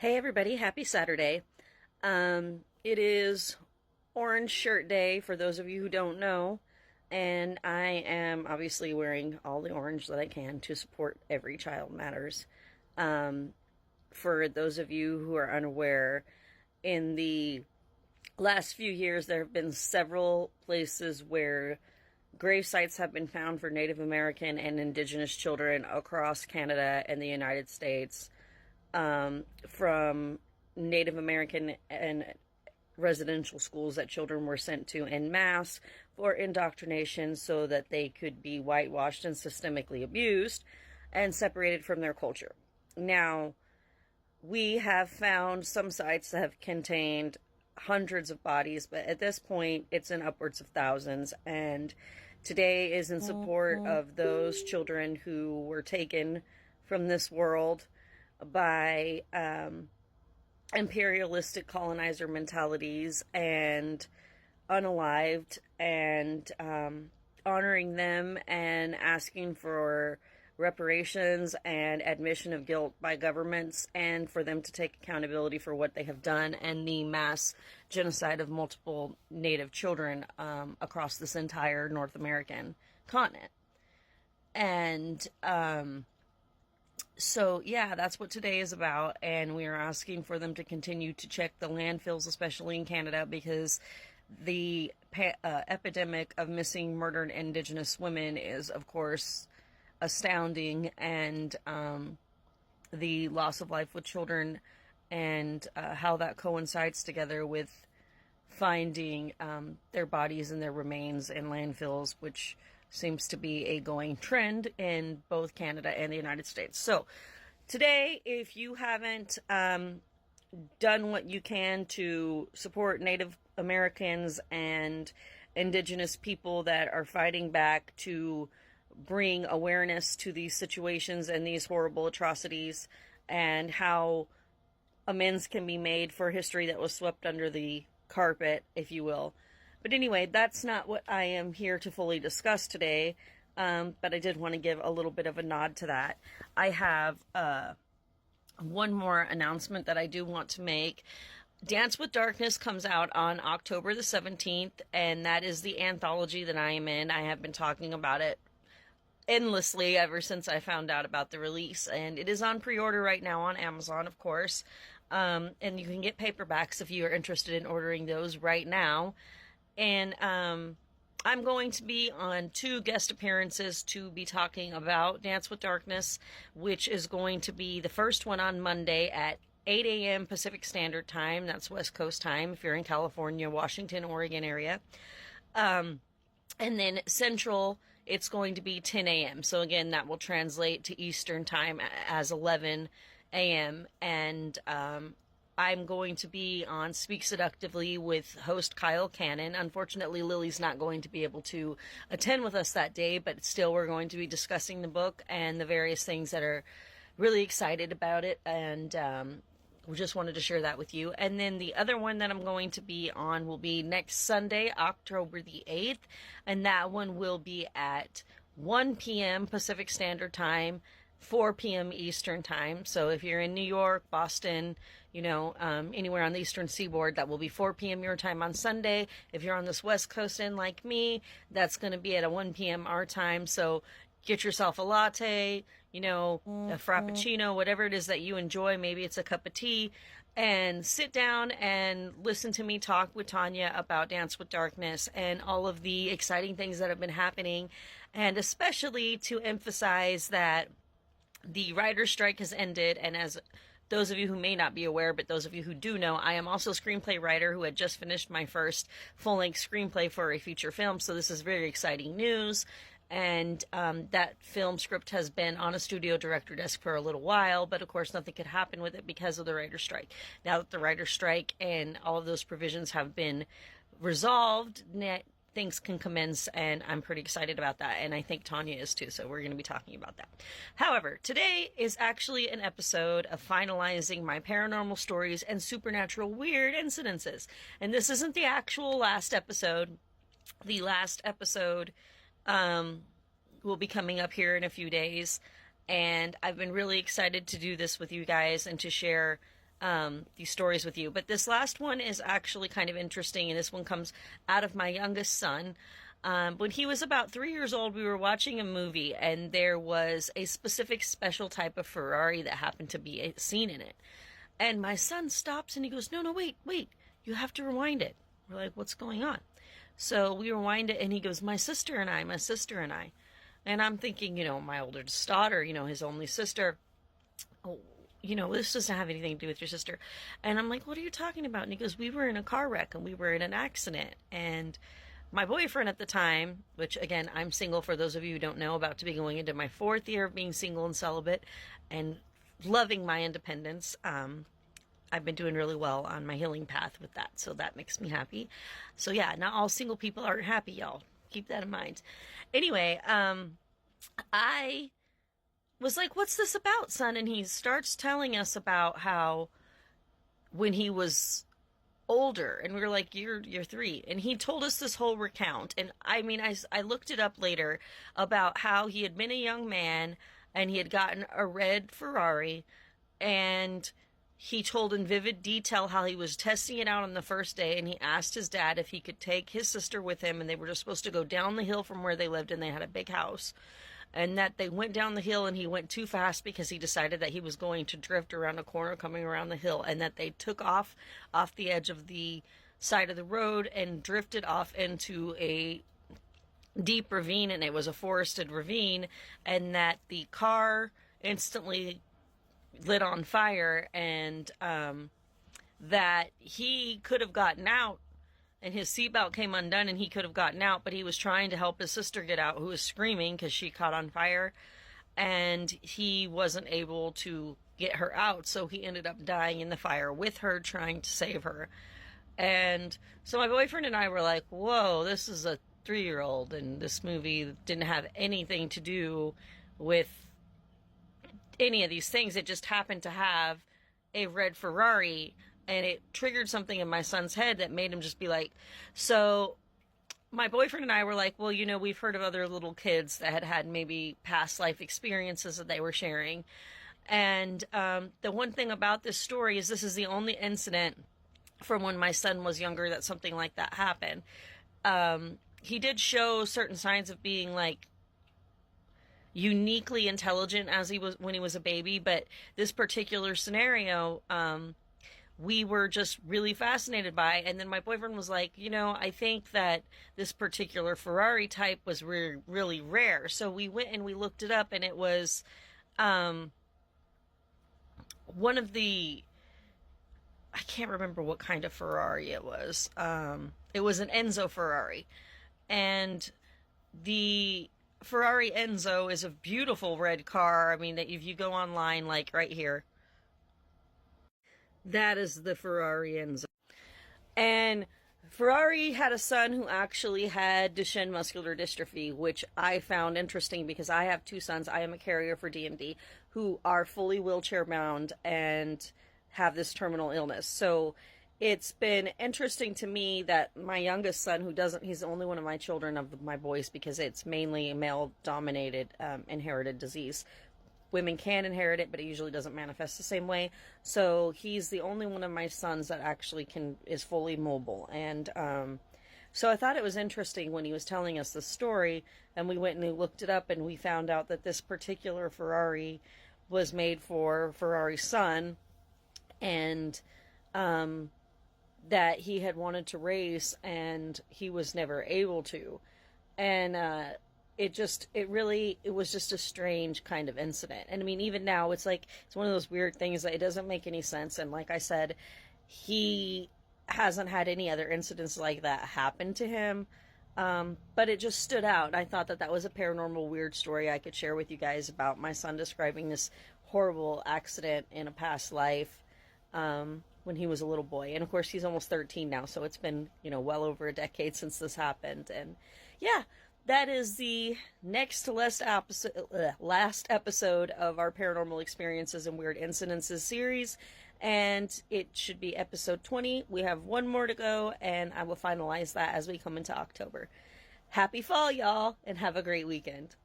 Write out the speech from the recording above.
Hey everybody, happy Saturday. It is Orange Shirt Day for those of you who don't know, and I am obviously wearing all the orange that I can to support Every Child Matters. Um, for those of you who are unaware, in the last few years there have been several places where grave sites have been found for Native American and Indigenous children across Canada and the United States, from Native American and residential schools that children were sent to en masse for indoctrination so that they could be whitewashed and systemically abused and separated from their culture. Now, we have found some sites that have contained hundreds of bodies, but at this point it's in upwards of thousands, and today is in support of those children who were taken from this world by imperialistic colonizer mentalities and unalived, and honoring them and asking for reparations and admission of guilt by governments, and for them to take accountability for what they have done and the mass genocide of multiple Native children across this entire North American continent. And so, yeah, that's what today is about, and we are asking for them to continue to check the landfills, especially in Canada, because the epidemic of missing, murdered Indigenous women is, of course, astounding, and the loss of life with children, and how that coincides together with finding their bodies and their remains in landfills, which seems to be a going trend in both Canada and the United States. So today, if you haven't done what you can to support Native Americans and Indigenous people that are fighting back to bring awareness to these situations and these horrible atrocities, and how amends can be made for history that was swept under the carpet, if you will. But anyway, that's not what I am here to fully discuss today, but I did want to give a little bit of a nod to that. I have one more announcement that I do want to make. Dance with Darkness comes out on October the 17th, and that is the anthology that I am in. I have been talking about it endlessly ever since I found out about the release, and it is on pre-order right now on Amazon, of course, and you can get paperbacks if you are interested in ordering those right now. And I'm going to be on 2 guest appearances to be talking about Dance with Darkness, which is going to be the first one on Monday at 8 a.m. Pacific Standard Time. That's West Coast time if you're in California, Washington, Oregon area. And then Central, it's going to be 10 a.m. So again, that will translate to Eastern time as 11 a.m. And I'm going to be on Speak Seductively with host Kyle Cannon. Unfortunately, Lily's not going to be able to attend with us that day, but still we're going to be discussing the book and the various things that are really excited about it, and we just wanted to share that with you. And then the other one that I'm going to be on will be next Sunday, October the 8th, and that one will be at 1 p.m. Pacific Standard Time, 4 p.m. Eastern Time. So if you're in New York, Boston, anywhere on the Eastern Seaboard, that will be 4 p.m. your time on Sunday. If you're on this West Coast end like me, that's going to be at a 1 p.m. our time. So get yourself a latte, a frappuccino, whatever it is that you enjoy. Maybe it's a cup of tea, and sit down and listen to me talk with Tanya about Dance with Darkness and all of the exciting things that have been happening, and especially to emphasize that the writer's strike has ended. And as those of you who may not be aware, but those of you who do know, I am also a screenplay writer who had just finished my first full-length screenplay for a feature film, so this is very exciting news. And that film script has been on a studio director desk for a little while, but of course nothing could happen with it because of the writer's strike. Now that the writer's strike and all of those provisions have been resolved, things can commence, and I'm pretty excited about that, and I think Tanya is too, so we're going to be talking about that. However, today is actually an episode of finalizing my paranormal stories and supernatural weird incidences, and this isn't the actual last episode. The last episode will be coming up here in a few days, and I've been really excited to do this with you guys and to share these stories with you. But this last one is actually kind of interesting, and this one comes out of my youngest son. When he was about 3 years old, we were watching a movie, and there was a specific special type of Ferrari that happened to be seen in it. And my son stops and he goes, no, wait, you have to rewind it. We're like, what's going on? So we rewind it, and he goes, my sister and I. And I'm thinking, my oldest daughter, his only sister. Oh, this doesn't have anything to do with your sister. And I'm like, what are you talking about? And he goes, we were in a car wreck and we were in an accident. And my boyfriend at the time, which again, I'm single for those of you who don't know, about to be going into my 4th year of being single and celibate and loving my independence. I've been doing really well on my healing path with that. So that makes me happy. So yeah, not all single people aren't happy, y'all. Keep that in mind. Anyway, I was like, what's this about, son? And he starts telling us about how when he was older, and we were like, you're 3, and he told us this whole recount. And I looked it up later about how he had been a young man and he had gotten a red Ferrari, and he told in vivid detail how he was testing it out on the first day, and he asked his dad if he could take his sister with him, and they were just supposed to go down the hill from where they lived, and they had a big house. And that they went down the hill, and he went too fast because he decided that he was going to drift around a corner coming around the hill, and that they took off the edge of the side of the road and drifted off into a deep ravine, and it was a forested ravine, and that the car instantly lit on fire, and that he could have gotten out, and his seatbelt came undone and he could have gotten out, but he was trying to help his sister get out, who was screaming because she caught on fire, and he wasn't able to get her out, so he ended up dying in the fire with her, trying to save her. And so my boyfriend and I were like, whoa, this is a 3-year-old, and this movie didn't have anything to do with any of these things. It just happened to have a red Ferrari, and it triggered something in my son's head that made him just be like, so my boyfriend and I were like, well, we've heard of other little kids that had maybe past life experiences that they were sharing. And the one thing about this story is this is the only incident from when my son was younger that something like that happened. He did show certain signs of being like uniquely intelligent when he was a baby, but this particular scenario, we were just really fascinated by. And then my boyfriend was like, I think that this particular Ferrari type was really rare. So we went and we looked it up, and it was one of the, I can't remember what kind of Ferrari it was. It was an Enzo Ferrari. And the Ferrari Enzo is a beautiful red car. I mean, if you go online, like right here, that is the Ferrari Enzo. And Ferrari had a son who actually had Duchenne muscular dystrophy, which I found interesting because I have 2 sons. I am a carrier for DMD who are fully wheelchair bound and have this terminal illness. So it's been interesting to me that my youngest son, he's the only one of my children of my boys because it's mainly a male dominated inherited disease. Women can inherit it, but it usually doesn't manifest the same way. So he's the only one of my sons that actually is fully mobile. And so I thought it was interesting when he was telling us the story, and we went and we looked it up, and we found out that this particular Ferrari was made for Ferrari's son, and that he had wanted to race, and he was never able to. And it was just a strange kind of incident. And I mean, even now, it's one of those weird things that it doesn't make any sense. And like I said, he hasn't had any other incidents like that happen to him. But it just stood out. I thought that was a paranormal weird story I could share with you guys about my son describing this horrible accident in a past life when he was a little boy. And of course, he's almost 13 now, so it's been, well over a decade since this happened. And yeah, that is the last episode of our Paranormal Experiences and Weird Incidences series. And it should be episode 20. We have one more to go, and I will finalize that as we come into October. Happy fall, y'all, and have a great weekend.